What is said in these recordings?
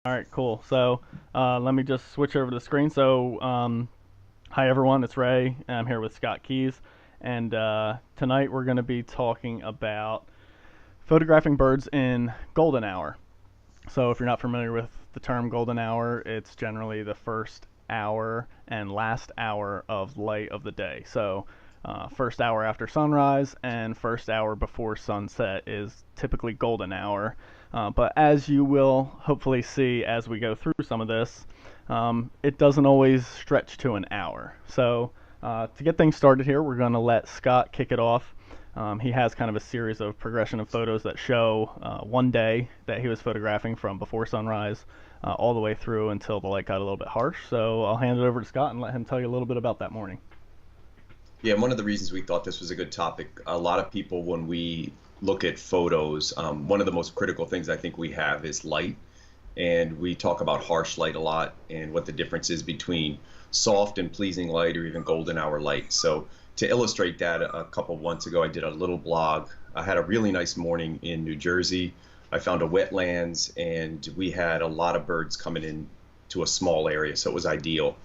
All right, cool. So let me just switch over the screen. Hi everyone, it's Ray. I'm here with Scott Keys, and tonight we're going to be talking about photographing birds in golden hour. So if you're not familiar with the term golden hour, it's generally the first hour and last hour of light of the day. First hour after sunrise and first hour before sunset is typically golden hour. But as you will hopefully see as we go through some of this, it doesn't always stretch to an hour. To get things started here, we're going to let Scott kick it off. He has kind of a series of progression of photos that show one day that he was photographing from before sunrise all the way through until the light got a little bit harsh. So I'll hand it over to Scott and let him tell you a little bit about that morning. Yeah, one of the reasons we thought this was a good topic, a lot of people, when we look at photos, one of the most critical things I think we have is light. And we talk about harsh light a lot and what the difference is between soft and pleasing light or even golden hour light. So to illustrate that, a couple of months ago, I did a little blog. I had a really nice morning in New Jersey. I found a wetlands and we had a lot of birds coming in to a small area, so it was ideal.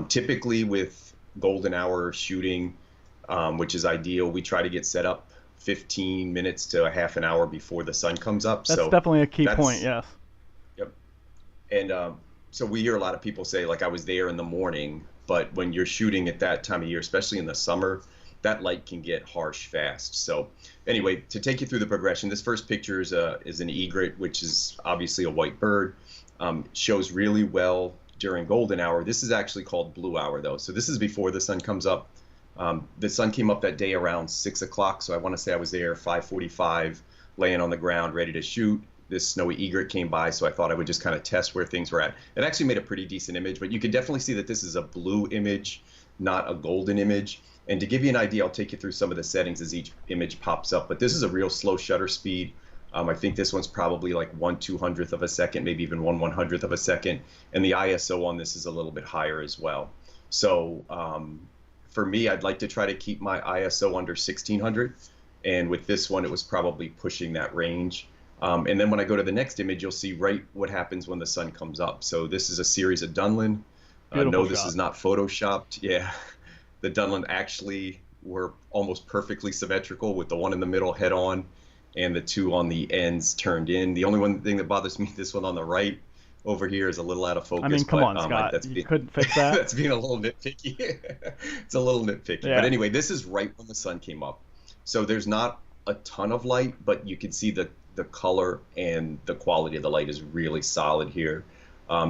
Typically with golden hour shooting, which is ideal, we try to get set up 15 minutes to a half an hour before the sun comes up. That's definitely a key point, yes. Yep. And so we hear a lot of people say, like, I was there in the morning, but when you're shooting at that time of year, especially in the summer, that light can get harsh fast. So anyway, to take you through the progression, this first picture is an egret, which is obviously a white bird. Shows really well during golden hour. This is actually called blue hour, though. So this is before the sun comes up. The sun came up that day around 6 o'clock, so I want to say I was there 5:45, laying on the ground, ready to shoot. This snowy egret came by, so I thought I would just kind of test where things were at. It actually made a pretty decent image, but you can definitely see that this is a blue image, not a golden image. And to give you an idea, I'll take you through some of the settings as each image pops up, but this is a real slow shutter speed. I think this one's probably like 1/200th of a second, maybe even 1/100th of a second. And the ISO on this is a little bit higher as well. So for me, I'd like to try to keep my ISO under 1600. And with this one, it was probably pushing that range. And then when I go to the next image, you'll see right what happens when the sun comes up. So this is a series of Dunlin. No, this is not photoshopped. Yeah, the Dunlin actually were almost perfectly symmetrical with the one in the middle head on and the two on the ends turned in. The only one thing that bothers me, this one on the right over here is a little out of focus. I mean, come on, Scott. You couldn't fix that? That's being a little nitpicky. It's a little nitpicky. Yeah. But anyway, this is right when the sun came up. So there's not a ton of light, but you can see the color and the quality of the light is really solid here.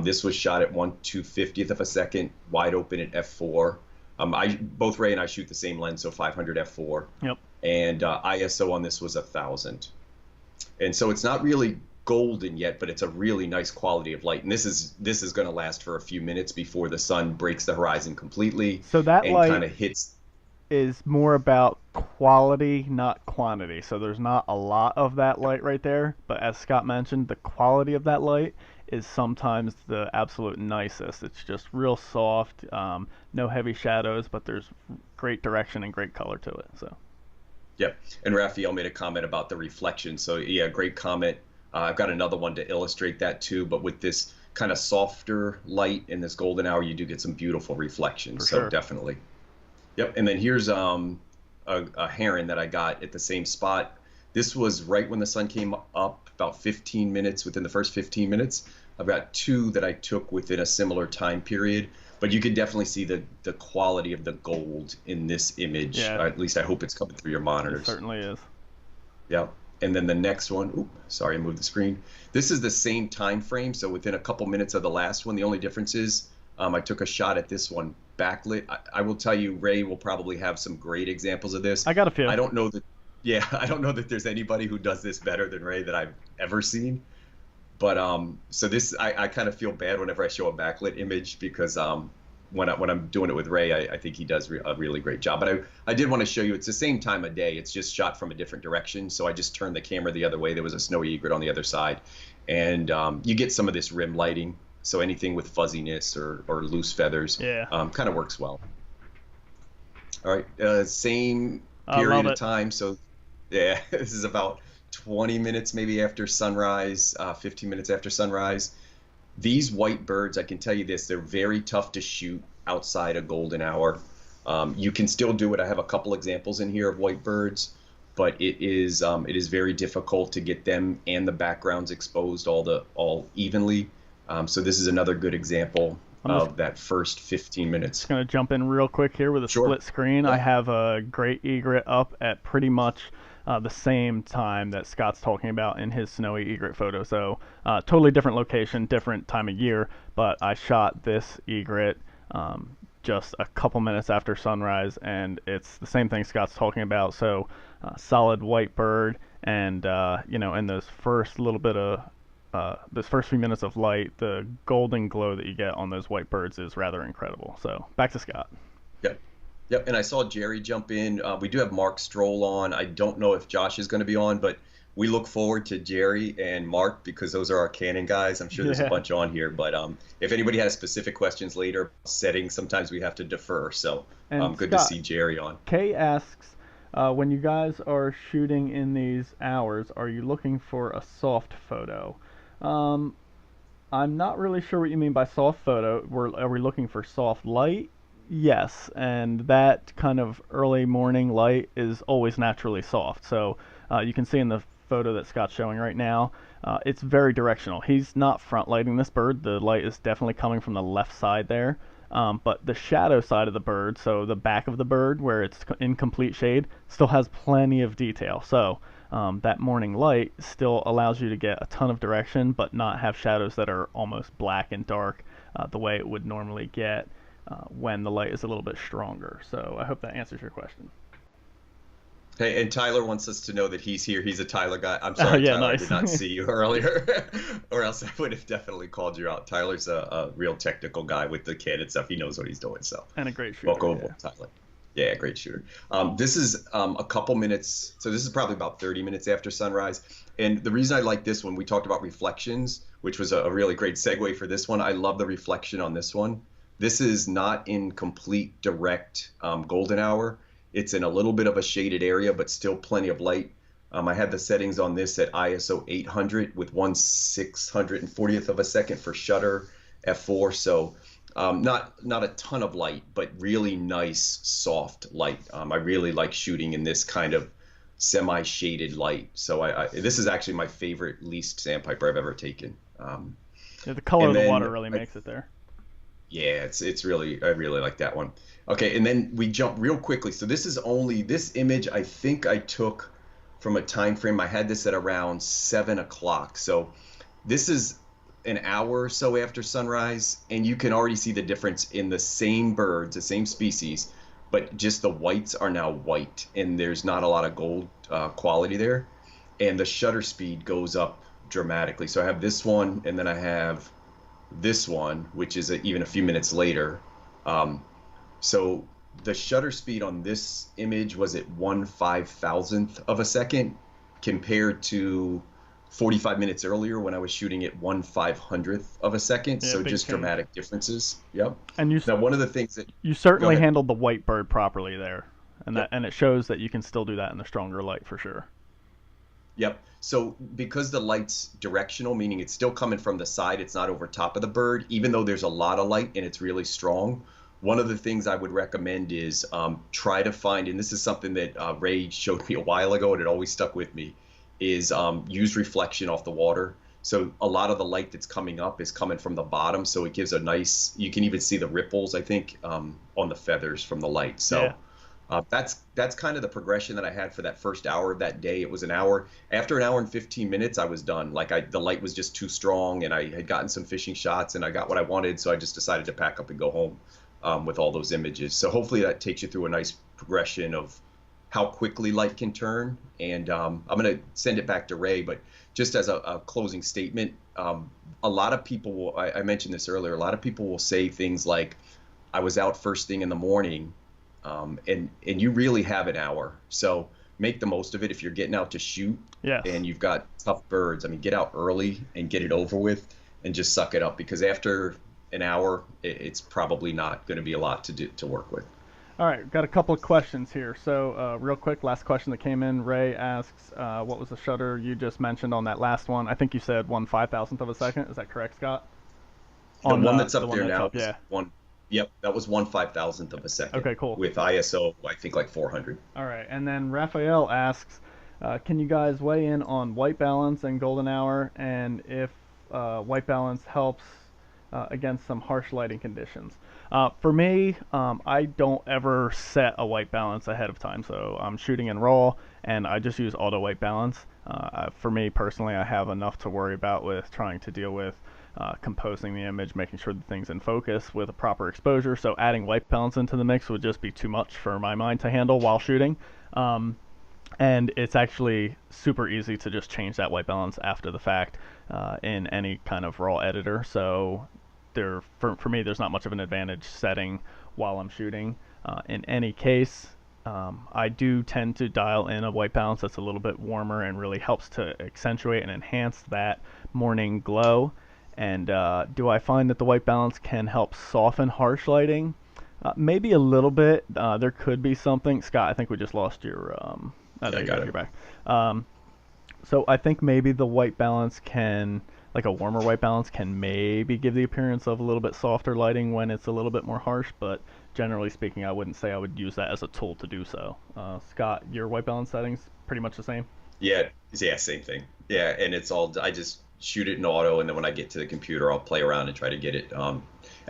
This was shot at 1/250th of a second, wide open at f4. Both Ray and I shoot the same lens, so 500 f4. Yep. And ISO on this was 1000. And so it's not really golden yet, but it's a really nice quality of light. And this is going to last for a few minutes before the sun breaks the horizon completely. So that and light kind of hits is more about quality, not quantity. So there's not a lot of that light right there, but as Scott mentioned, the quality of that light is sometimes the absolute nicest. It's just real soft, no heavy shadows, but there's great direction and great color to it. So. Yep. And Raphael made a comment about the reflection. So yeah, great comment. I've got another one to illustrate that too, but with this kind of softer light in this golden hour, you do get some beautiful reflections. So sure. Definitely. Yep. And then here's a heron that I got at the same spot. This was right when the sun came up, about 15 minutes, within the first 15 minutes. I've got two that I took within a similar time period, but you can definitely see the quality of the gold in this image. Yeah. At least I hope it's coming through your monitors. It certainly is. Yep. And then the next one, sorry, I moved the screen. This is the same time frame, so within a couple minutes of the last one. The only difference is I took a shot at this one backlit. I will tell you, Ray will probably have some great examples of this. I got a few. I don't know that there's anybody who does this better than Ray that I've ever seen. But so this, I kind of feel bad whenever I show a backlit image because when I'm doing it with Ray, I think he does a really great job. But I did want to show you, it's the same time of day. It's just shot from a different direction. So I just turned the camera the other way. There was a snowy egret on the other side. And you get some of this rim lighting. So anything with fuzziness or loose feathers kind of works well. All right, same period of time. So yeah, this is about 20 minutes maybe after sunrise, 15 minutes after sunrise. These white birds, I can tell you this, they're very tough to shoot outside a golden hour. You can still do it. I have a couple examples in here of white birds, but it is very difficult to get them and the backgrounds exposed all evenly. So this is another good example of that first 15 minutes. Just going to jump in real quick here with a Sure. split screen. Yeah. I have a great egret up at pretty much the same time that Scott's talking about in his snowy egret photo. So totally different location, different time of year, but I shot this egret just a couple minutes after sunrise, and it's the same thing Scott's talking about. So solid white bird, and in those first little bit of those first few minutes of light, the golden glow that you get on those white birds is rather incredible. So back to Scott. Yep. Yep. And I saw Jerry jump in. We do have Mark Stroll on. I don't know if Josh is going to be on, but we look forward to Jerry and Mark because those are our Canon guys. I'm sure there's a bunch on here, but if anybody has specific questions later, settings, sometimes we have to defer. So good Scott, to see Jerry on. Kay asks, when you guys are shooting in these hours, are you looking for a soft photo? I'm not really sure what you mean by soft photo. Are we looking for soft light? Yes, and that kind of early morning light is always naturally soft. So you can see in the photo that Scott's showing right now, it's very directional. He's not front lighting this bird. The light is definitely coming from the left side there. But the shadow side of the bird, so the back of the bird where it's in complete shade, still has plenty of detail. So that morning light still allows you to get a ton of direction, but not have shadows that are almost black and dark the way it would normally get when the light is a little bit stronger. So I hope that answers your question. Hey, and Tyler wants us to know that he's here. He's a Tyler guy. I'm sorry, yeah, Tyler, nice. I did not see you earlier, or else I would have definitely called you out. Tyler's a real technical guy with the Canon stuff. He knows what he's doing. So And a great shooter. welcome aboard, Tyler. Yeah, great shooter. This is a couple minutes. So this is probably about 30 minutes after sunrise. And the reason I like this one, we talked about reflections, which was a really great segue for this one. I love the reflection on this one. This is not in complete direct golden hour. It's in a little bit of a shaded area, but still plenty of light. I had the settings on this at ISO 800 with 1/640th of a second for shutter, f4. So not a ton of light, but really nice, soft light. I really like shooting in this kind of semi-shaded light. So this is actually my favorite least sandpiper I've ever taken. Yeah, the color of the water really makes it there. Yeah, it's really, I really like that one. Okay, and then we jump real quickly. So this image I think I took from a time frame. I had this at around 7 o'clock. So this is an hour or so after sunrise, and you can already see the difference in the same birds, the same species, but just the whites are now white, and there's not a lot of gold quality there. And the shutter speed goes up dramatically. So I have this one, and then I have this one, which is even a few minutes later. So the shutter speed on this image was at 1/5000th of a second compared to 45 minutes earlier when I was shooting at 1/500th of a second. Yeah, So big just change. dramatic differences. Yep. And Now, one of the things that you certainly Go ahead. handled the white bird properly there, and Yep. and it shows that you can still do that in the stronger light for sure. Yep. So because the light's directional, meaning it's still coming from the side, it's not over top of the bird, even though there's a lot of light and it's really strong. One of the things I would recommend is try to find, and this is something that Ray showed me a while ago and it always stuck with me, is use reflection off the water. So a lot of the light that's coming up is coming from the bottom, so it gives a nice, you can even see the ripples, I think, on the feathers from the light. So. Yeah. That's kind of the progression that I had for that first hour of that day. It was an hour. After an hour and 15 minutes, I was done. Like the light was just too strong, and I had gotten some fishing shots, and I got what I wanted. So I just decided to pack up and go home with all those images. So hopefully that takes you through a nice progression of how quickly light can turn. And I'm going to send it back to Ray, but just as a closing statement, a lot of people will, I mentioned this earlier, a lot of people will say things like, I was out first thing in the morning. And you really have an hour, so make the most of it if you're getting out to shoot. Yes. And you've got tough birds. I mean, get out early and get it over with, and just suck it up, because after an hour, it's probably not going to be a lot to work with. All right, got a couple of questions here. So real quick, last question that came in. Ray asks, what was the shutter you just mentioned on that last one? I think you said 1/5000th of a second. Is that correct, Scott? The On one that's the up one there that's now up, is yeah. one. Yep, that was 1/5000th of a second Okay, cool. with ISO, I think like 400. All right, and then Raphael asks, can you guys weigh in on white balance and golden hour, and if white balance helps against some harsh lighting conditions? For me, I don't ever set a white balance ahead of time, so I'm shooting in RAW, and I just use auto white balance. For me personally, I have enough to worry about with trying to deal with composing the image, making sure the thing's in focus with a proper exposure. So adding white balance into the mix would just be too much for my mind to handle while shooting. Um, and it's actually super easy to just change that white balance after the fact in any kind of raw editor. So for me, there's not much of an advantage setting while I'm shooting. In any case, I do tend to dial in a white balance that's a little bit warmer and really helps to accentuate and enhance that morning glow. And do I find that the white balance can help soften harsh lighting? Maybe a little bit. There could be something. Scott, I think we just lost your. Yeah, There I you go. got You're it. back. So I think maybe the white balance can, like a warmer white balance, can maybe give the appearance of a little bit softer lighting when it's a little bit more harsh. But generally speaking, I wouldn't say I would use that as a tool to do so. Scott, your white balance settings pretty much the same. Yeah, yeah, same thing. Yeah, and it's all I just shoot it in auto, and then when I get to the computer, I'll play around and try to get it. And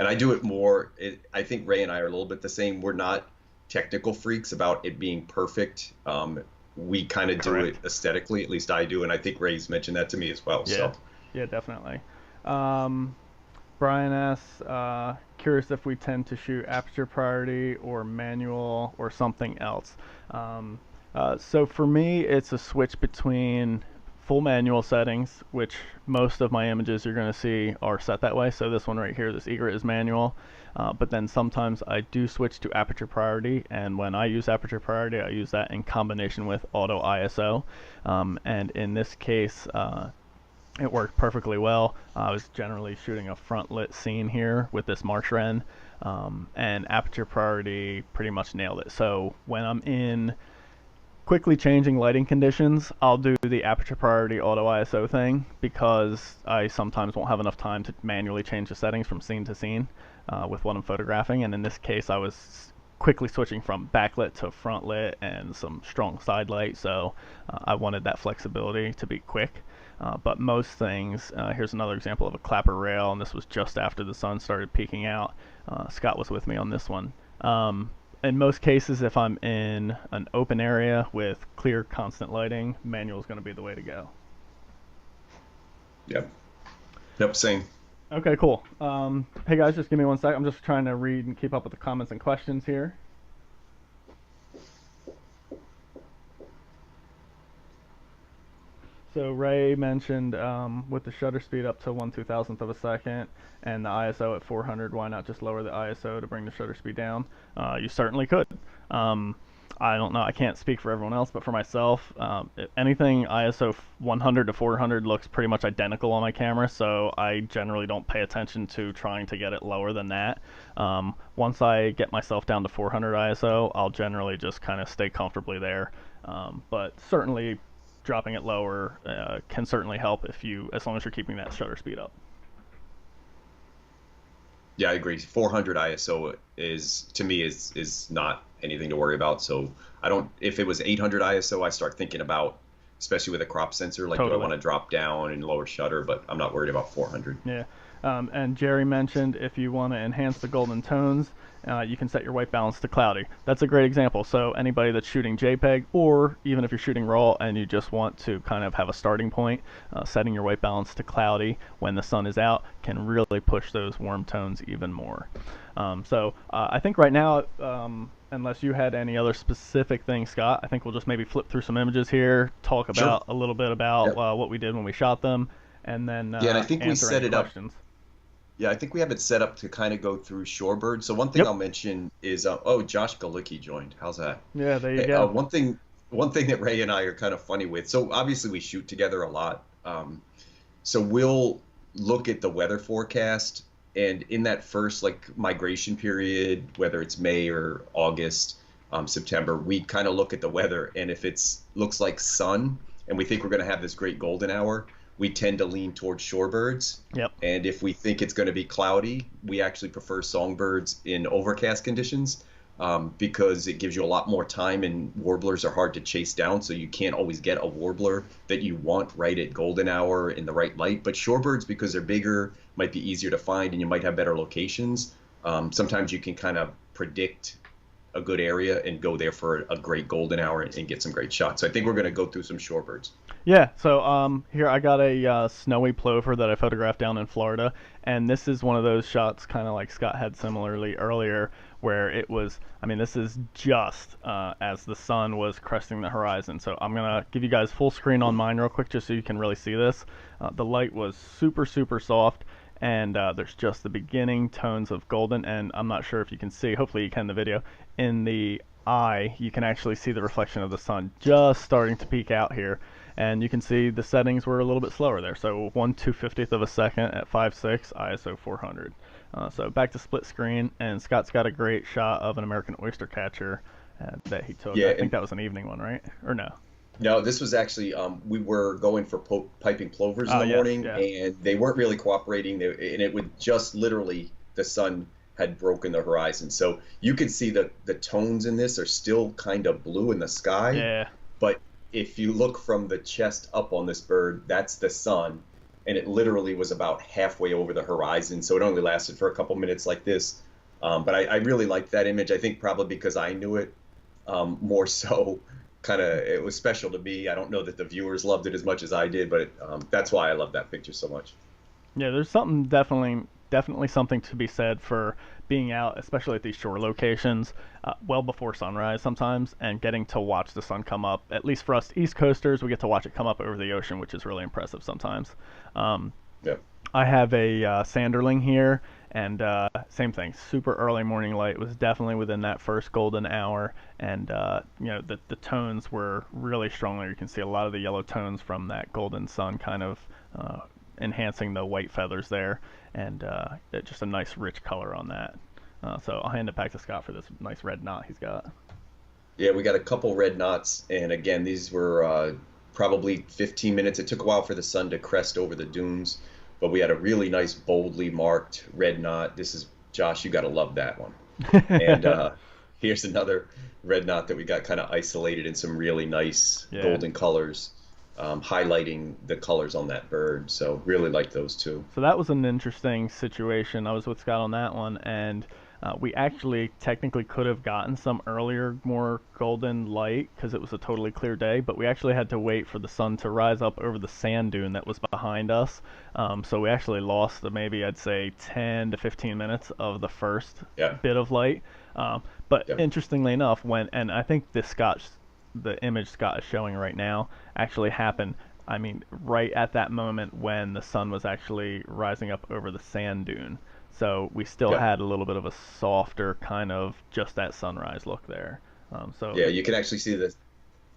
I do it more. I think Ray and I are a little bit the same. We're not technical freaks about it being perfect. We kind of do it Correct. aesthetically, at least I do, and I think Ray's mentioned that to me as well. Yeah, So yeah, definitely. Um, Brian asks, curious if we tend to shoot aperture priority or manual or something else. Um, so for me, it's a switch between full manual settings, which most of my images you're going to see are set that way. So this one right here, this egret is manual. But then sometimes I do switch to aperture priority, and when I use aperture priority, I use that in combination with auto ISO. And in this case, it worked perfectly well. I was generally shooting a front lit scene here with this marsh wren, and aperture priority pretty much nailed it. So when I'm in quickly changing lighting conditions, I'll do the aperture priority auto ISO thing because I sometimes won't have enough time to manually change the settings from scene to scene with what I'm photographing. And in this case, I was quickly switching from backlit to front lit and some strong side light, so I wanted that flexibility to be quick. But most things, here's another example of a clapper rail, and this was just after the sun started peeking out. Scott was with me on this one. In most cases, if I'm in an open area with clear, constant lighting, manual is going to be the way to go. yep, yep, same. Okay, cool. Hey guys, just give me one sec. I'm just trying to read and keep up with the comments and questions here. So Ray mentioned with the shutter speed up to 1/2000th of a second and the ISO at 400, why not just lower the ISO to bring the shutter speed down? You certainly could. I don't know. I can't speak for everyone else, but for myself, anything ISO 100 to 400 looks pretty much identical on my camera, so I generally don't pay attention to trying to get it lower than that. Once I get myself down to 400 ISO, I'll generally just kind of stay comfortably there. But certainly dropping it lower can certainly help if you, as long as you're keeping that shutter speed up. Yeah, I agree. 400 ISO is to me is not anything to worry about. So I don't. If it was 800 ISO, I start thinking about, especially with a crop sensor, like do I Totally. want to drop down and lower shutter? But I'm not worried about 400. Yeah. And Jerry mentioned if you want to enhance the golden tones, you can set your white balance to cloudy. That's a great example. So anybody that's shooting JPEG, or even if you're shooting RAW and you just want to kind of have a starting point, setting your white balance to cloudy when the sun is out can really push those warm tones even more. I think right now, unless you had any other specific things, Scott, I think we'll just maybe flip through some images here, talk Sure. about a little bit about Yep. what we did when we shot them, and then Yeah, and I think we answer set any it up. questions. Yeah, I think we have it set up to kind of go through Shorebird. So one thing Yep. I'll mention is, oh, Josh Galicki joined. How's that? Yeah, there you Hey, go. one thing that Ray and I are kind of funny with. So obviously we shoot together a lot. So we'll look at the weather forecast, and in that first like migration period, whether it's May or August, September, we kind of look at the weather, and if it's looks like sun, and we think we're going to have this great golden hour, we tend to lean towards shorebirds. Yep. And if we think it's going to be cloudy, we actually prefer songbirds in overcast conditions, because it gives you a lot more time, and warblers are hard to chase down, so you can't always get a warbler that you want right at golden hour in the right light. But shorebirds, because they're bigger, might be easier to find, and you might have better locations. Sometimes you can kind of predict a good area and go there for a great golden hour and get some great shots. So I think we're going to go through some shorebirds. Yeah, so here I got a snowy plover that I photographed down in Florida, and this is one of those shots, kind of like Scott had similarly earlier, where it was, I mean, this is just as the sun was cresting the horizon. So I'm going to give you guys full screen on mine real quick just so you can really see this. The light was super, super soft, and there's just the beginning tones of golden, and I'm not sure if you can see, hopefully you can in the video, in the eye you can actually see the reflection of the sun just starting to peek out here, and you can see the settings were a little bit slower there, so 1/250th of a second at 5.6 ISO 400. So back to split screen, and Scott's got a great shot of an American oyster catcher that he took. Yeah, I think that was an evening one, right? Or no? No, this was actually, we were going for piping plovers in the yes, morning, yeah. and they weren't really cooperating. And it would just literally, the sun had broken the horizon. So you could see the tones in this are still kind of blue in the sky. Yeah. But if you look from the chest up on this bird, that's the sun. And it literally was about halfway over the horizon. So it only lasted for a couple minutes like this. But I really liked that image. I think probably because I knew it more so. Kind of, it was special to me. I don't know that the viewers loved it as much as I did, but that's why I love that picture so much. Yeah, there's something definitely something to be said for being out, especially at these shore locations, well before sunrise sometimes, and getting to watch the sun come up. At least for us East Coasters, we get to watch it come up over the ocean, which is really impressive sometimes. Yeah. I have a Sanderling here, and same thing, super early morning light, was definitely within that first golden hour, and you know, the tones were really strong there. You can see a lot of the yellow tones from that golden sun kind of enhancing the white feathers there, and just a nice rich color on that. So I'll hand it back to Scott for this nice red knot he's got. Yeah, we got a couple red knots, and again, these were probably 15 minutes. It took a while for the sun to crest over the dunes, but we had a really nice, boldly marked red knot. This is, Josh, you got to love that one. And here's another red knot that we got kind of isolated in some really nice golden colors, highlighting the colors on that bird. So really like those two. So that was an interesting situation. I was with Scott on that one, and we actually technically could have gotten some earlier, more golden light because it was a totally clear day, but we actually had to wait for the sun to rise up over the sand dune that was behind us. So we actually lost maybe, I'd say, 10 to 15 minutes of the first bit of light. But interestingly enough, and I think the image Scott is showing right now actually happened, I mean, right at that moment when the sun was actually rising up over the sand dune. So we still had a little bit of a softer kind of just at sunrise look there. So yeah, you can actually see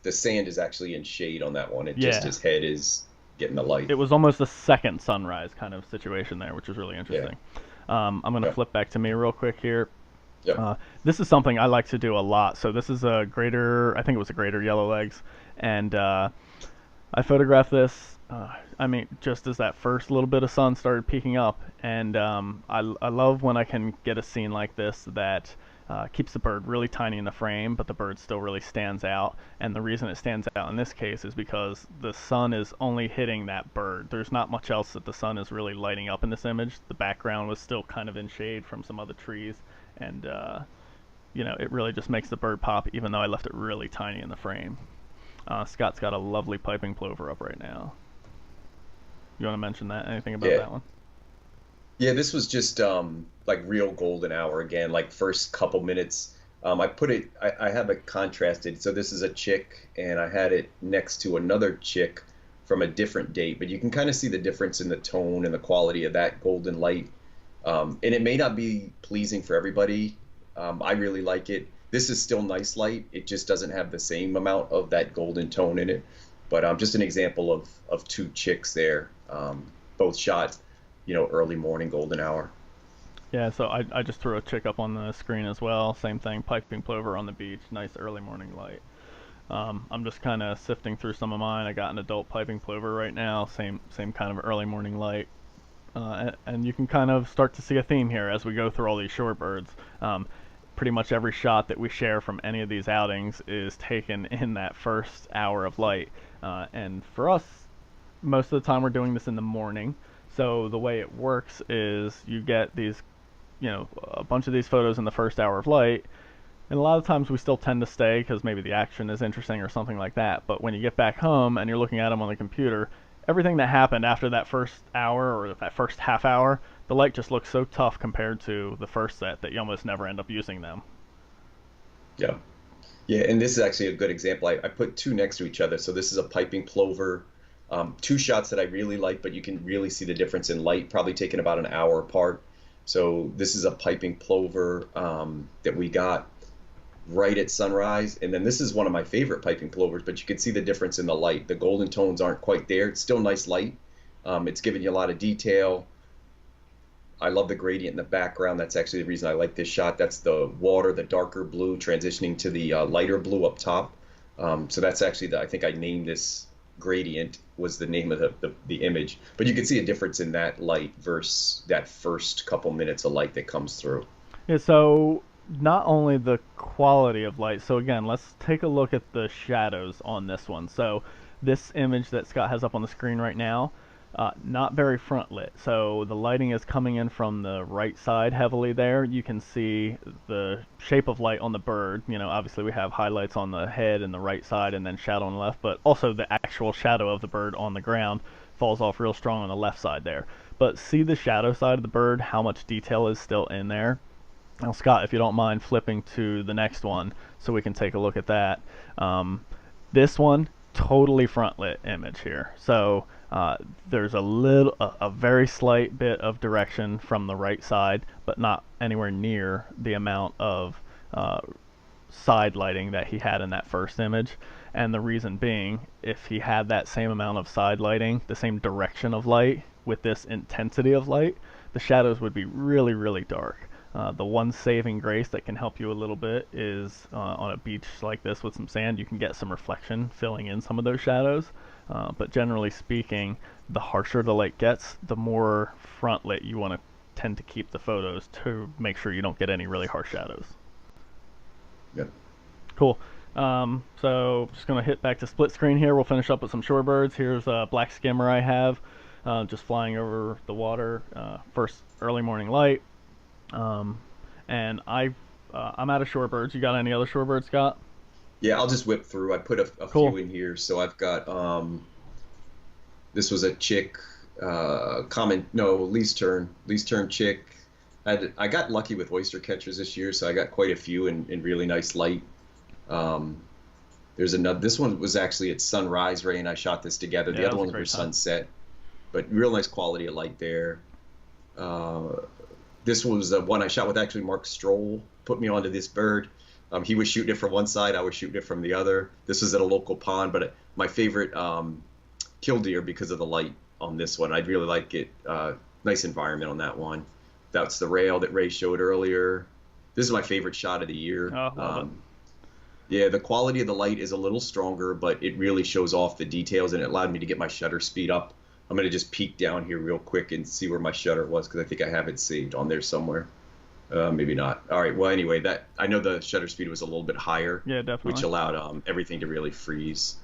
the sand is actually in shade on that one. It just, his head is getting the light. It was almost a second sunrise kind of situation there, which is really interesting. I'm going to flip back to me real quick here. This is something I like to do a lot. So this is a greater, I think it was a greater yellowlegs, and I photographed this. I mean, just as that first little bit of sun started peeking up, and I love when I can get a scene like this that keeps the bird really tiny in the frame, but the bird still really stands out. And the reason it stands out in this case is because the sun is only hitting that bird. There's not much else that the sun is really lighting up in this image. The background was still kind of in shade from some other trees, and you know, it really just makes the bird pop, even though I left it really tiny in the frame. Scott's got a lovely piping plover up right now. You want to mention that? Anything about that one? Yeah, this was just like real golden hour again, like first couple minutes. I put it, I have it contrasted. So this is a chick, and I had it next to another chick from a different date, but you can kind of see the difference in the tone and the quality of that golden light. And it may not be pleasing for everybody. I really like it. This is still nice light. It just doesn't have the same amount of that golden tone in it. But just an example of two chicks there, both shot, you know, early morning golden hour. Yeah, so I just threw a chick up on the screen as well. Same thing, piping plover on the beach, nice early morning light. I'm just kind of sifting through some of mine. I got an adult piping plover right now, same kind of early morning light. And you can kind of start to see a theme here as we go through all these shorebirds. Pretty much every shot that we share from any of these outings is taken in that first hour of light. And for us, most of the time we're doing this in the morning. So the way it works is you get these, a bunch of these photos in the first hour of light. And a lot of times we still tend to stay because maybe the action is interesting or something like that. But when you get back home and you're looking at them on the computer, everything that happened after that first hour or that first half hour, the light just looks so tough compared to the first set that you almost never end up using them. Yeah. Yeah, and this is actually a good example. I put two next to each other. So this is a piping plover, two shots that I really like, but you can really see the difference in light, probably taken about an hour apart. So this is a piping plover that we got right at sunrise. And then this is one of my favorite piping plovers, but you can see the difference in the light. The golden tones aren't quite there. It's still nice light. It's giving you a lot of detail. I love the gradient in the background. That's actually the reason I like this shot. That's the water, the darker blue transitioning to the lighter blue up top. So that's actually I think I named this gradient was the name of the image. But you can see a difference in that light versus that first couple minutes of light that comes through. Yeah, so not only the quality of light, so again, let's take a look at the shadows on this one. So this image that Scott has up on the screen right now, not very front lit. So the lighting is coming in from the right side heavily there. You can see the shape of light on the bird. Obviously we have highlights on the head and the right side and then shadow on the left, but also the actual shadow of the bird on the ground falls off real strong on the left side there. But see the shadow side of the bird, how much detail is still in there. Now, Scott, if you don't mind flipping to the next one so we can take a look at that. This one, totally front lit image here. So there's a very slight bit of direction from the right side, but not anywhere near the amount of side lighting that he had in that first image. And the reason being, if he had that same amount of side lighting, the same direction of light with this intensity of light, the shadows would be really, really dark. The one saving grace that can help you a little bit is on a beach like this with some sand, you can get some reflection filling in some of those shadows. But generally speaking, the harsher the light gets, the more front lit you want to tend to keep the photos to make sure you don't get any really harsh shadows. Yep. Cool. So just going to hit back to split screen here. We'll finish up with some shorebirds. Here's a black skimmer I have just flying over the water, first early morning light. And I'm out of shorebirds. You got any other shorebirds, Scott? Yeah, I'll just whip through. I put a Cool. few in here. So I've got this was a chick, Lee's turn chick. I got lucky with oyster catchers this year, so I got quite a few in really nice light. There's another. This one was actually at sunrise, Ray, and I shot this together. Yeah, The that other was a ones were great time. sunset, but real nice quality of light there. This was the one I shot with actually Mark Stroll. Put me onto this bird. He was shooting it from one side, I was shooting it from the other. This was at a local pond, but my favorite killdeer because of the light on this one. I'd really like it. Nice environment on that one. That's the rail that Ray showed earlier. This is my favorite shot of the year. Oh, love it. Yeah, the quality of the light is a little stronger, but it really shows off the details, and it allowed me to get my shutter speed up. I'm going to just peek down here real quick and see where my shutter was, because I think I have it saved on there somewhere. Maybe not. All right. Well, anyway, I know the shutter speed was a little bit higher, Yeah, definitely. which allowed everything to really freeze.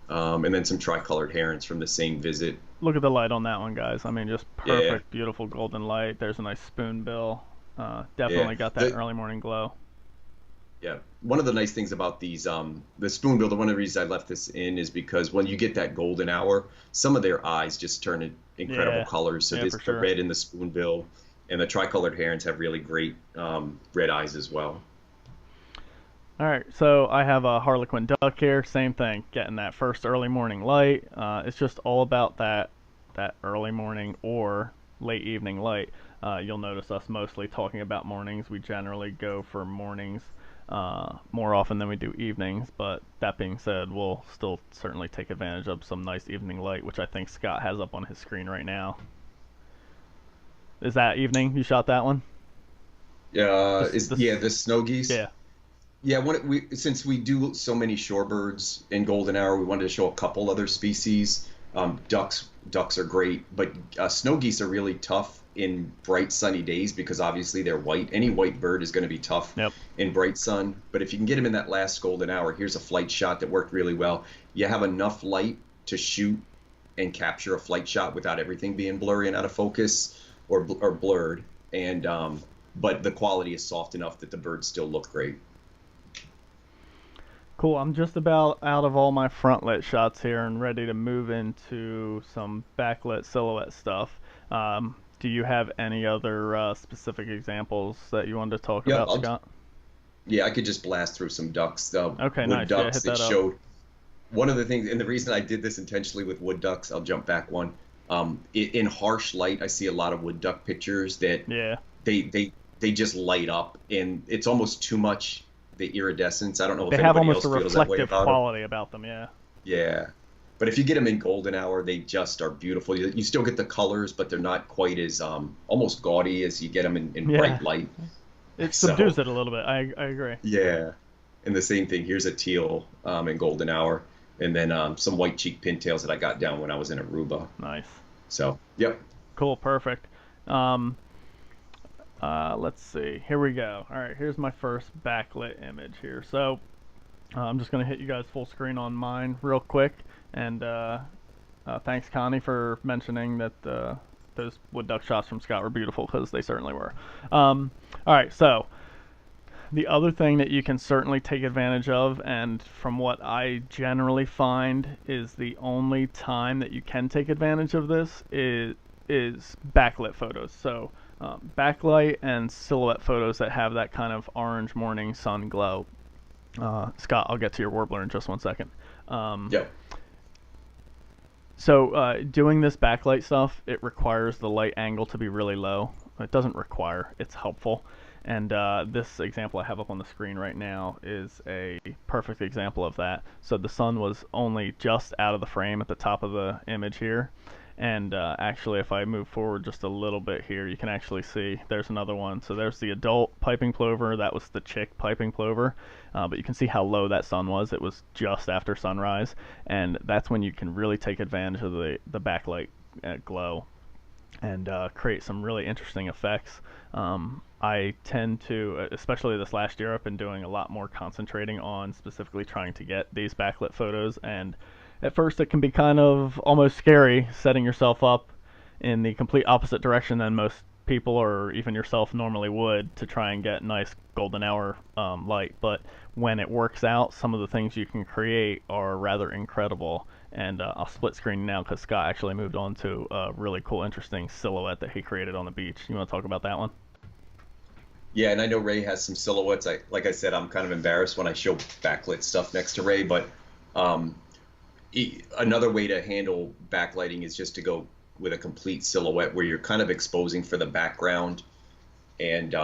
And then some tricolored herons from the same visit. Look at the light on that one, guys. I mean, just perfect, Yeah, beautiful golden light. There's a nice spoonbill. Definitely yeah. got that early morning glow. Yeah. One of the nice things about these, the spoonbill, one of the reasons I left this in is because when you get that golden hour, some of their eyes just turn in incredible Yeah, colors. So yeah, this, for the sure. red in the spoonbill and the tricolored herons have really great red eyes as well. All right, so I have a Harlequin duck here. Same thing, getting that first early morning light. It's just all about that early morning or late evening light. You'll notice us mostly talking about mornings. We generally go for mornings more often than we do evenings. But that being said, we'll still certainly take advantage of some nice evening light, which I think Scott has up on his screen right now. Is that evening? You shot that one? Yeah, This, yeah, this, the snow geese. yeah. Yeah, since we do so many shorebirds in golden hour, we wanted to show a couple other species. Ducks are great, but snow geese are really tough in bright sunny days because obviously they're white. Any white bird is going to be tough Yep. in bright sun. But if you can get them in that last golden hour, here's a flight shot that worked really well. You have enough light to shoot and capture a flight shot without everything being blurry and out of focus or blurred. And but the quality is soft enough that the birds still look great. Cool. I'm just about out of all my frontlit shots here and ready to move into some backlit silhouette stuff. Do you have any other specific examples that you wanted to talk Yeah, about, Scott? yeah, I could just blast through some ducks, Okay, wood nice. Yeah, ducks hit that that up. showed one of the things, and the reason I did this intentionally with wood ducks, I'll jump back one. In harsh light, I see a lot of wood duck pictures that Yeah. they just light up, and it's almost too much the iridescence. I don't know if They have anybody almost else a feels that way reflective about them. quality about them, yeah. Yeah, but if you get them in golden hour, they just are beautiful. You still get the colors, but they're not quite as almost gaudy as you get them in Yeah. bright light. It So. subdues it a little bit. I agree. Yeah, and the same thing. Here's a teal in golden hour, and then some white cheek pintails that I got down when I was in Aruba. Nice. So, yep. Cool, perfect. Um, let's see. Here we go. All right, here's my first backlit image here. So I'm just going to hit you guys full screen on mine real quick. And thanks, Connie, for mentioning that those wood duck shots from Scott were beautiful, because they certainly were. All right, so the other thing that you can certainly take advantage of, and from what I generally find is the only time that you can take advantage of this, is backlit photos. So backlight and silhouette photos that have that kind of orange morning sun glow. Scott, I'll get to your warbler in just one second. Yep. So doing this backlight stuff, it requires the light angle to be really low. It doesn't require, it's helpful. And this example I have up on the screen right now is a perfect example of that. So the sun was only just out of the frame at the top of the image here. And actually, if I move forward just a little bit here, you can actually see there's another one. So there's the adult piping plover. That was the chick piping plover. But you can see how low that sun was. It was just after sunrise. And that's when you can really take advantage of the backlight glow and create some really interesting effects. I tend to, especially this last year, I've been doing a lot more concentrating on specifically trying to get these backlit photos. And at first, it can be kind of almost scary setting yourself up in the complete opposite direction than most people or even yourself normally would to try and get nice golden hour light. But when it works out, some of the things you can create are rather incredible. And I'll split screen now because Scott actually moved on to a really cool, interesting silhouette that he created on the beach. You want to talk about that one? Yeah, and I know Ray has some silhouettes. Like I said, I'm kind of embarrassed when I show backlit stuff next to Ray, but um, another way to handle backlighting is just to go with a complete silhouette where you're kind of exposing for the background and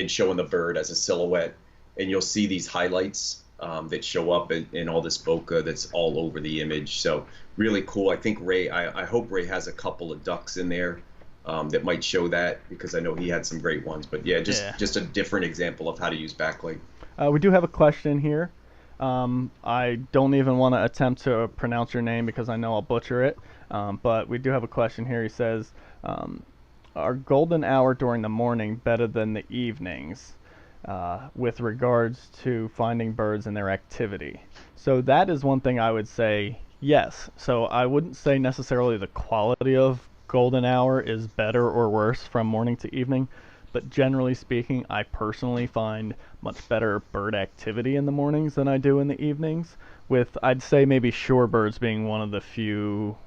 showing the bird as a silhouette, and you'll see these highlights that show up in all this bokeh that's all over the image. So really cool. I think Ray, I hope Ray has a couple of ducks in there that might show that, because I know he had some great ones. But yeah, just a different example of how to use backlight. We do have a question here. I don't even want to attempt to pronounce your name because I know I'll butcher it. But we do have a question here. He says, are golden hour during the morning better than the evenings with regards to finding birds and their activity? So that is one thing I would say yes. So I wouldn't say necessarily the quality of golden hour is better or worse from morning to evening, but generally speaking, I personally find much better bird activity in the mornings than I do in the evenings, with I'd say maybe shorebirds being one of the few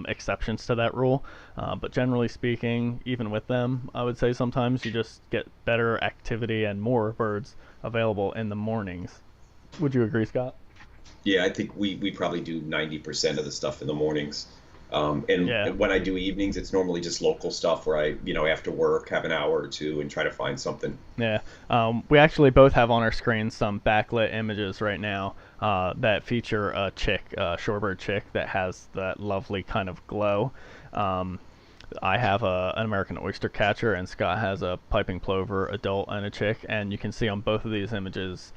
exceptions to that rule. But generally speaking, even with them, I would say sometimes you just get better activity and more birds available in the mornings. Would you agree, Scott? Yeah, I think we probably do 90% of the stuff in the mornings. Yeah. And when I do evenings, it's normally just local stuff where I, after work, have an hour or two and try to find something. Yeah, we actually both have on our screen some backlit images right now that feature a chick, shorebird chick, that has that lovely kind of glow. I have an American oyster catcher, and Scott has a piping plover adult and a chick, and you can see on both of these images,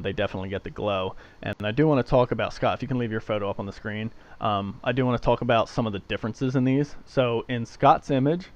they definitely get the glow. And I do want to talk about, Scott, if you can leave your photo up on the screen, I do want to talk about some of the differences in these. So in Scott's image,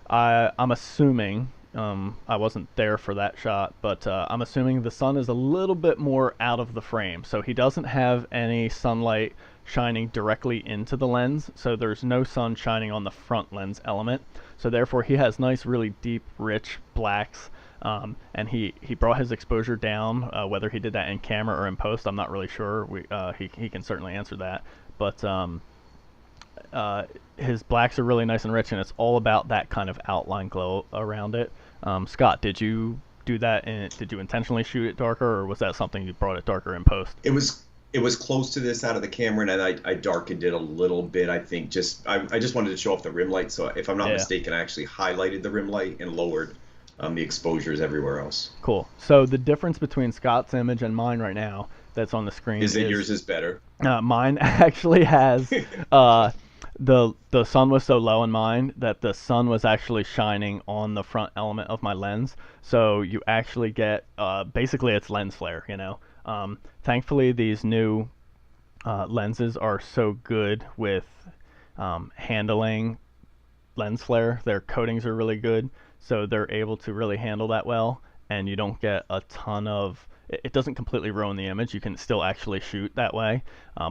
I'm assuming, I wasn't there for that shot, but I'm assuming the sun is a little bit more out of the frame. So he doesn't have any sunlight shining directly into the lens, so there's no sun shining on the front lens element. So therefore he has nice, really deep, rich blacks, and he brought his exposure down. Whether he did that in camera or in post, I'm not really sure. He can certainly answer that. But his blacks are really nice and rich, and it's all about that kind of outline glow around it. Scott, did you do that? Did you intentionally shoot it darker, or was that something you brought it darker in post? It was close to this out of the camera, and I darkened it a little bit. I think I just wanted to show off the rim light. So if I'm not mistaken, I actually highlighted the rim light and lowered the exposures everywhere else. Cool. So the difference between Scott's image and mine right now that's on the screen is that yours is better. Mine actually has the sun was so low in mine that the sun was actually shining on the front element of my lens. So you actually get basically it's lens flare, you know. Thankfully, these new lenses are so good with handling lens flare. Their coatings are really good, so they're able to really handle that well, and you don't get a ton of, it doesn't completely ruin the image. You can still actually shoot that way,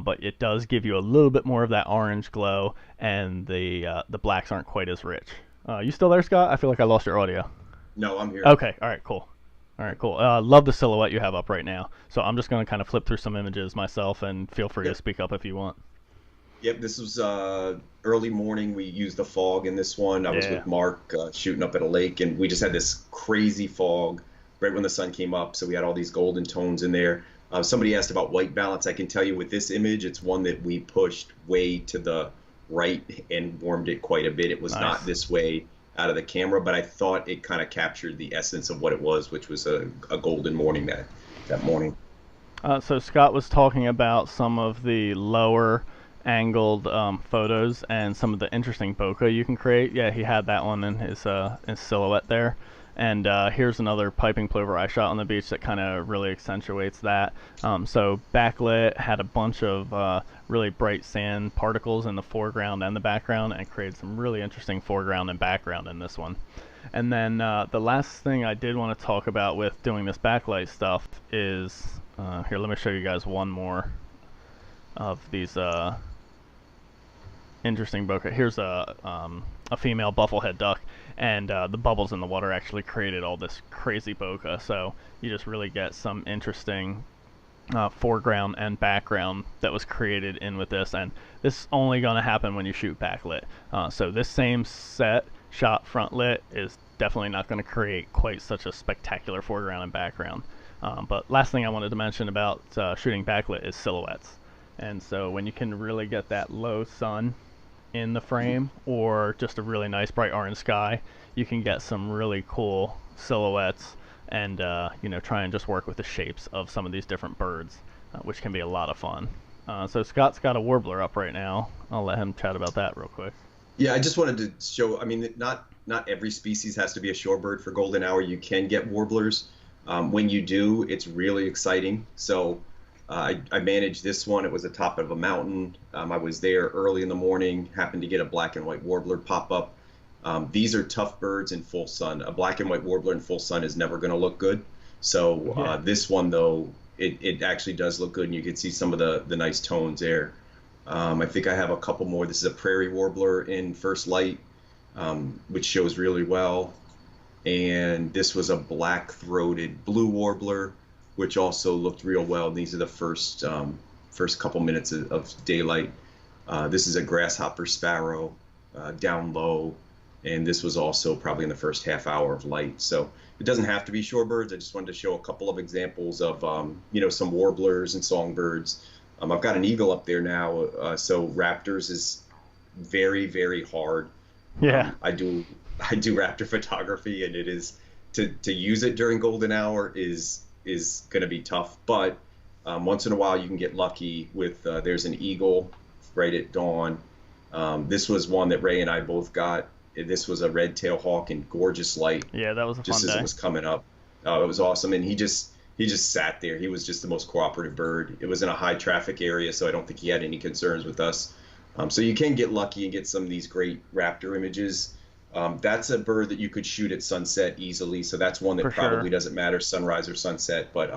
but it does give you a little bit more of that orange glow, and the blacks aren't quite as rich. You still there, Scott? I feel like I lost your audio. No, I'm here. Okay, all right, cool. All right, cool. Love the silhouette you have up right now. So I'm just going to kind of flip through some images myself, and feel free to speak up if you want. Yep, this was early morning. We used the fog in this one. I was with Mark shooting up at a lake, and we just had this crazy fog right when the sun came up. So we had all these golden tones in there. Somebody asked about white balance. I can tell you with this image, it's one that we pushed way to the right and warmed it quite a bit. It was not this way out of the camera, but I thought it kind of captured the essence of what it was, which was a golden morning that morning. So Scott was talking about some of the lower angled photos and some of the interesting bokeh you can create. Yeah, he had that one in his silhouette there. And here's another piping plover I shot on the beach that kind of really accentuates that. So backlit, had a bunch of really bright sand particles in the foreground and the background, and created some really interesting foreground and background in this one. And then the last thing I did want to talk about with doing this backlight stuff is, here, let me show you guys one more of these interesting bokeh. Here's a female bufflehead duck, and the bubbles in the water actually created all this crazy bokeh. So you just really get some interesting foreground and background that was created in with this, and this is only going to happen when you shoot backlit. So this same set shot front lit is definitely not going to create quite such a spectacular foreground and background. But last thing I wanted to mention about shooting backlit is silhouettes. And so when you can really get that low sun in the frame, or just a really nice bright orange sky, you can get some really cool silhouettes, and you know, try and just work with the shapes of some of these different birds, which can be a lot of fun. So Scott's got a warbler up right now. I'll let him chat about that real quick. Yeah, I just wanted to show, I mean, not every species has to be a shorebird for golden hour. You can get warblers. When you do, it's really exciting. So I managed this one. It was the top of a mountain. I was there early in the morning, happened to get a black and white warbler pop up. These are tough birds in full sun. A black and white warbler in full sun is never going to look good. So this one, though, it actually does look good, and you can see some of the nice tones there. I think I have a couple more. This is a prairie warbler in first light, which shows really well. And this was a black-throated blue warbler, which also looked real well. These are the first couple minutes of daylight. This is a grasshopper sparrow down low, and this was also probably in the first half hour of light. So it doesn't have to be shorebirds. I just wanted to show a couple of examples of you know, some warblers and songbirds. I've got an eagle up there now, so raptors is very, very hard. Yeah. I do raptor photography, and it is to use it during golden hour is going to be tough, but once in a while you can get lucky with there's an eagle right at dawn, This was one that Ray and I both got. This was a red tail hawk in gorgeous light, Yeah, that was a just fun as it day. was coming up. It was awesome, and he just sat there. He was just the most cooperative bird. It was in a high traffic area, so I don't think he had any concerns with us. So you can get lucky and get some of these great raptor images. That's a bird that you could shoot at sunset easily, so that's one For that sure. probably doesn't matter sunrise or sunset, but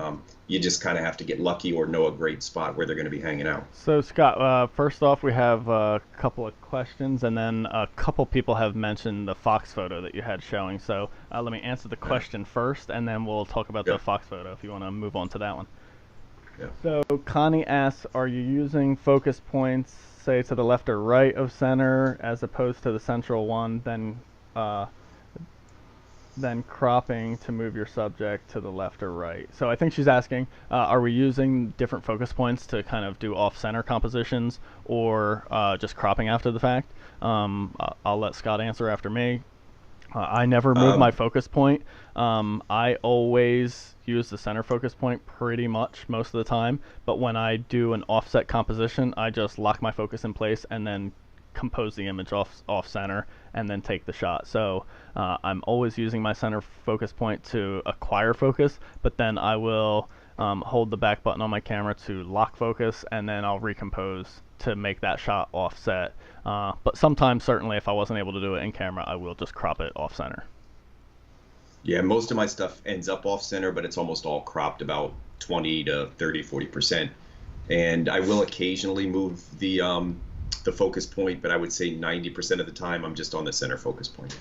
you just kind of have to get lucky or know a great spot where they're going to be hanging out. So Scott, first off, we have a couple of questions, and then a couple people have mentioned the fox photo that you had showing. So let me answer the Yeah, question first, and then we'll talk about the yeah, fox photo if you want to move on to that one. yeah. So Connie asks, are you using focus points, say to the left or right of center, as opposed to the central one, uh, then cropping to move your subject to the left or right? So I think she's asking, are we using different focus points to kind of do off-center compositions, or just cropping after the fact? I'll let Scott answer after me. I never move my Um, focus point. I always use the center focus point pretty much most of the time, but when I do an offset composition, I just lock my focus in place and then compose the image off center and then take the shot. So I'm always using my center focus point to acquire focus, but then I will hold the back button on my camera to lock focus, and then I'll recompose to make that shot offset. But sometimes, certainly, if I wasn't able to do it in camera, I will just crop it off center. yeah, most of my stuff ends up off center, but it's almost all cropped about 20 to 30, 40%. And I will occasionally move the focus point, but I would say 90% of the time I'm just on the center focus point.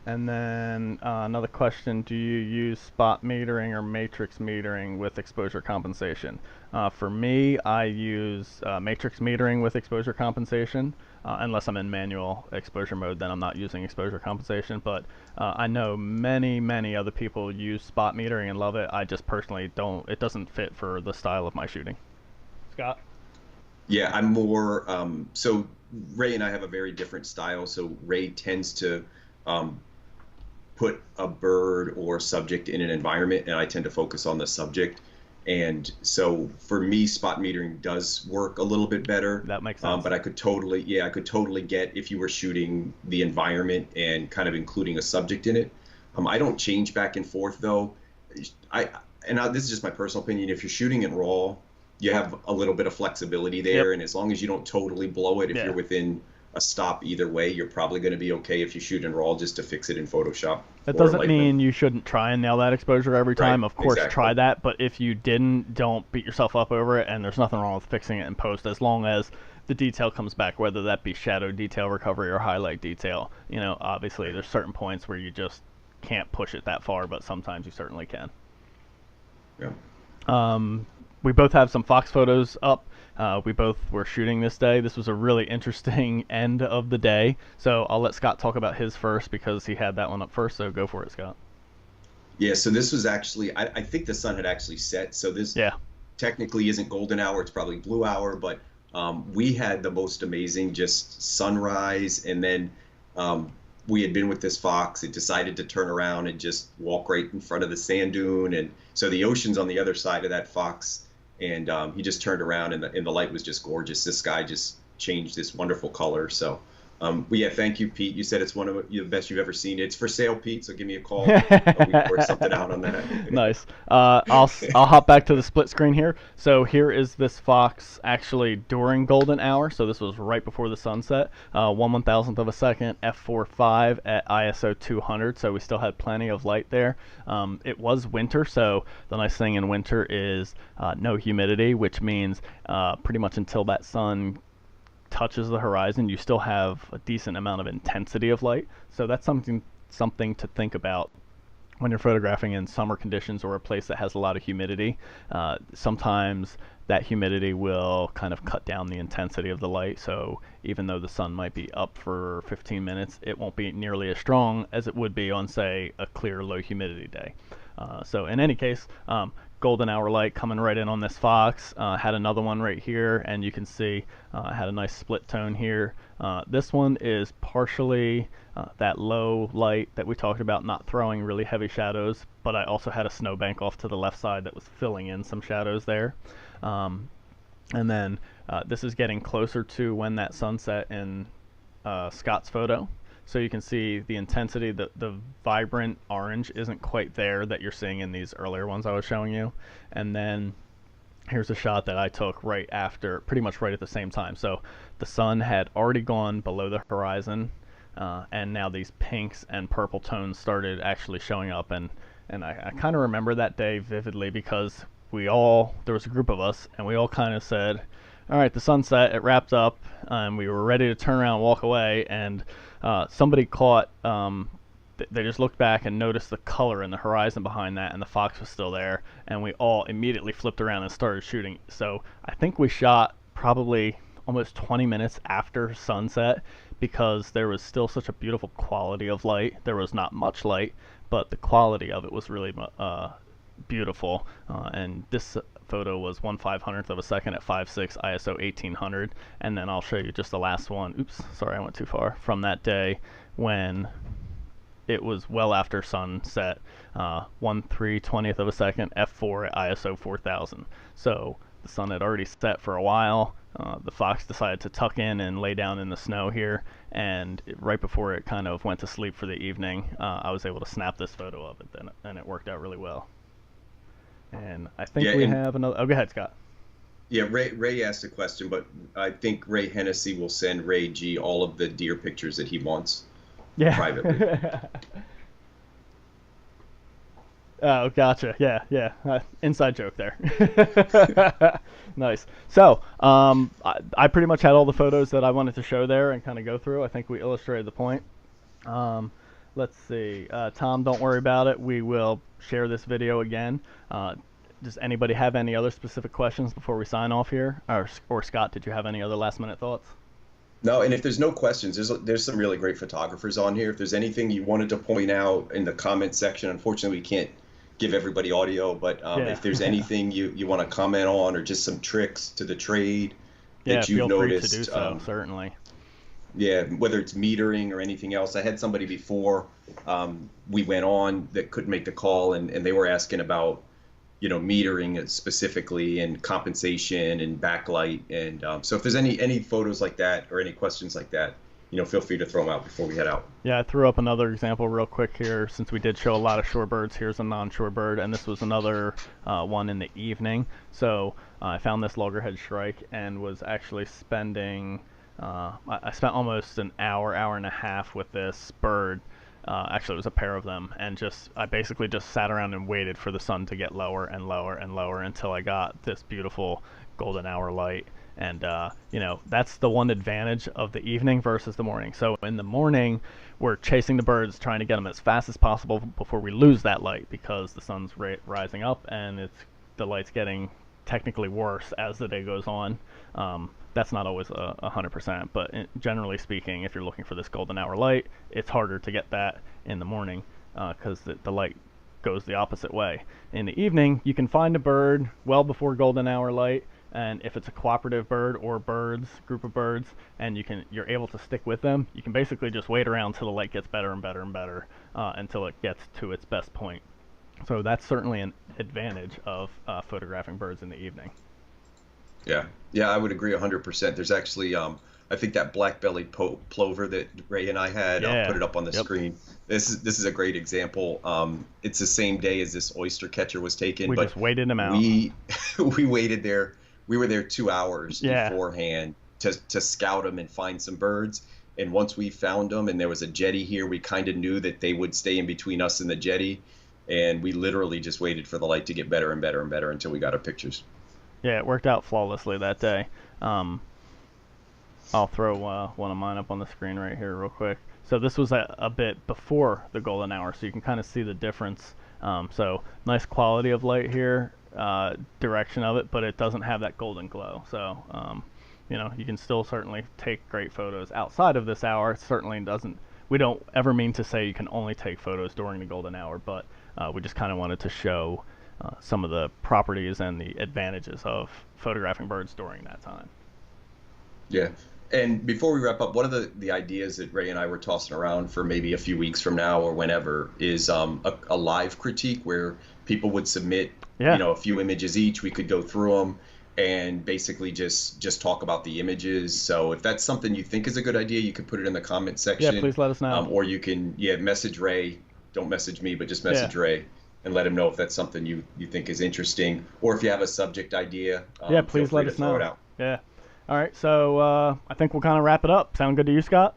And then another question, do you use spot metering or matrix metering with exposure compensation? For me, I use matrix metering with exposure compensation. Unless I'm in manual exposure mode, then I'm not using exposure compensation. But I know many, many other people use spot metering and love it. I just personally don't. It doesn't fit for the style of my shooting. Scott? Yeah, I'm more so Ray and I have a very different style. So Ray tends to um, put a bird or subject in an environment, and I tend to focus on the subject. And so for me, spot metering does work a little bit better. That makes sense. But I could totally, yeah, I could totally get if you were shooting the environment and kind of including a subject in it. I don't change back and forth though. I this is just my personal opinion. If you're shooting in RAW, you have a little bit of flexibility Yep. there, and as long as you don't totally blow it, if Yeah. you're within a stop either way, you're probably going to be okay if you shoot in RAW just to fix it in Photoshop That or doesn't Lightroom. mean you shouldn't try and nail that exposure every Right, time. Of course, try exactly. that, but if you didn't, don't beat yourself up over it, and there's nothing wrong with fixing it in post as long as the detail comes back, whether that be shadow detail recovery or highlight detail. Obviously, Right. there's certain points where you just can't push it that far, but sometimes you certainly can. Yeah. Um, we both have some Fox photos up. We both were shooting this day. This was a really interesting end of the day. So I'll let Scott talk about his first because he had that one up first. So go for it, Scott. Yeah, so this was actually, I think the sun had actually set. So this Yeah. technically isn't golden hour, it's probably blue hour, but we had the most amazing just sunrise. And then we had been with this fox. It decided to turn around and just walk right in front of the sand dune. And so the ocean's on the other side of that fox. And he just turned around, and the light was just gorgeous. This sky just changed this wonderful color. So, but yeah, thank you, Pete. You said it's one of the best you've ever seen. It's for sale, Pete. So give me a call. We can work something out on that. Nice. I'll hop back to the split screen here. So here is this fox actually during golden hour. So this was right before the sunset. 1/1000th of a second, f4.5 at ISO 200. So we still had plenty of light there. It was winter, so the nice thing in winter is no humidity, which means pretty much until that sun touches the horizon, you still have a decent amount of intensity of light. So that's something to think about when you're photographing in summer conditions or a place that has a lot of humidity. Sometimes that humidity will kind of cut down the intensity of the light. So even though the sun might be up for 15 minutes, it won't be nearly as strong as it would be on, say, a clear, low humidity day. So in any case, golden hour light coming right in on this fox. Had another one right here, and you can see had a nice split tone here. This one is partially that low light that we talked about, not throwing really heavy shadows, but I also had a snowbank off to the left side that was filling in some shadows there. Um, And then this is getting closer to when that sunset in Scott's photo. So you can see the intensity, the vibrant orange isn't quite there that you're seeing in these earlier ones I was showing you. And then here's a shot that I took right after, pretty much right at the same time. So the sun had already gone below the horizon, and now these pinks and purple tones started actually showing up. And I kind of remember that day vividly because there was a group of us, and we all kind of said, all right, the sunset, it wrapped up, and we were ready to turn around and walk away, and somebody caught, they just looked back and noticed the color in the horizon behind that, and the fox was still there, and we all immediately flipped around and started shooting. So I think we shot probably almost 20 minutes after sunset because there was still such a beautiful quality of light. There was not much light, but the quality of it was really beautiful. And this photo was 1/500th of a second at 5.6 ISO 1800. And then I'll show you just the last one. Oops, sorry, I went too far. From that day when it was well after sunset, 1/320th of a second f4 at ISO 4000. So the sun had already set for a while. The fox decided to tuck in and lay down in the snow here, and right before it kind of went to sleep for the evening, I was able to snap this photo of it, and it worked out really well. And I think Yeah, we and have another. Oh, go ahead, Scott. yeah, Ray asked a question, but I think Ray Hennessy will send Ray G all of the deer pictures that he wants privately. Yeah. Oh, gotcha. Yeah, yeah. Inside joke there. Nice. So, I pretty much had all the photos that I wanted to show there and kind of go through. I think we illustrated the point. Um, let's see. Tom, don't worry about it. We will share this video again. Does anybody have any other specific questions before we sign off here? Or Scott, did you have any other last minute thoughts? No, and if there's no questions, there's some really great photographers on here. If there's anything you wanted to point out in the comment section, unfortunately we can't give everybody audio, but Yeah. if there's anything you want to comment on, or just some tricks to the trade Yeah, that you've feel free to do noticed, so, certainly. yeah, whether it's metering or anything else. I had somebody before we went on that couldn't make the call, and they were asking about, metering it specifically and compensation and backlight. And so if there's any photos like that or any questions like that, feel free to throw them out before we head out. Yeah, I threw up another example real quick here since we did show a lot of shorebirds. Here's a non shorebird, and this was another one in the evening. So I found this loggerhead shrike and was actually spending, I spent almost an hour, hour and a half with this bird. Actually, it was a pair of them, and I basically just sat around and waited for the sun to get lower and lower and lower until I got this beautiful golden hour light. And that's the one advantage of the evening versus the morning. So in the morning, we're chasing the birds, trying to get them as fast as possible before we lose that light, because the sun's rising up and the light's getting technically worse as the day goes on. That's not always 100%, but generally speaking, if you're looking for this golden hour light, it's harder to get that in the morning because the light goes the opposite way. In the evening, you can find a bird well before golden hour light, and if it's a cooperative bird or group of birds, and you're able to stick with them, you can basically just wait around till the light gets better and better and better until it gets to its best point. So that's certainly an advantage of photographing birds in the evening. Yeah, I would agree 100%. There's actually, I think that black-bellied plover that Ray and I had, Yeah. I'll put it up on the screen. This is a great example. It's the same day as this oyster catcher was taken, We but just waited them out. we waited there. We were there 2 hours Yeah. beforehand to scout them and find some birds. And once we found them, and there was a jetty here, we kind of knew that they would stay in between us and the jetty. And we literally just waited for the light to get better and better and better until we got our pictures. Yeah, it worked out flawlessly that day. I'll throw one of mine up on the screen right here real quick. So this was a bit before the golden hour, so you can kind of see the difference. So nice quality of light here, direction of it, but it doesn't have that golden glow. So you can still certainly take great photos outside of this hour. It certainly doesn't. We don't ever mean to say you can only take photos during the golden hour, but we just kind of wanted to show some of the properties and the advantages of photographing birds during that time. Yeah. And before we wrap up, one of the ideas that Ray and I were tossing around for maybe a few weeks from now or whenever is a live critique where people would submit, Yeah. a few images each. We could go through them. and basically just talk about the images. So if that's something you think is a good idea, you could put it in the comment Yeah, section, please let us know. or you can message Ray. Don't message me, but just Yeah. message Ray and let him know if that's something you think is interesting, or if you have a subject idea. Yeah, Feel please free let to us throw it know. out. Yeah. All right, so I think we'll kind of wrap it up. Sound good to you, Scott?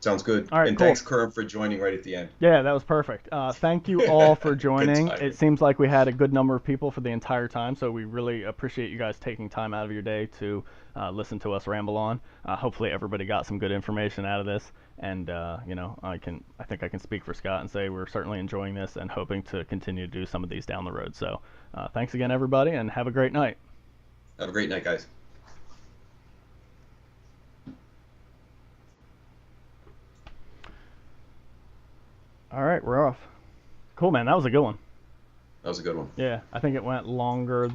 Sounds good. All right, And cool. thanks, Kerm, for joining right at the end. Yeah, that was perfect. Thank you all for Good joining. It timing. seems like we had a good number of people for the entire time, so we really appreciate you guys taking time out of your day to listen to us ramble on. Hopefully, everybody got some good information out of this, and I think I can speak for Scott and say we're certainly enjoying this and hoping to continue to do some of these down the road. So, thanks again, everybody, and have a great night. Have a great night, guys. All right, we're off. Cool, man. That was a good one. That was a good one. Yeah, I think it went longer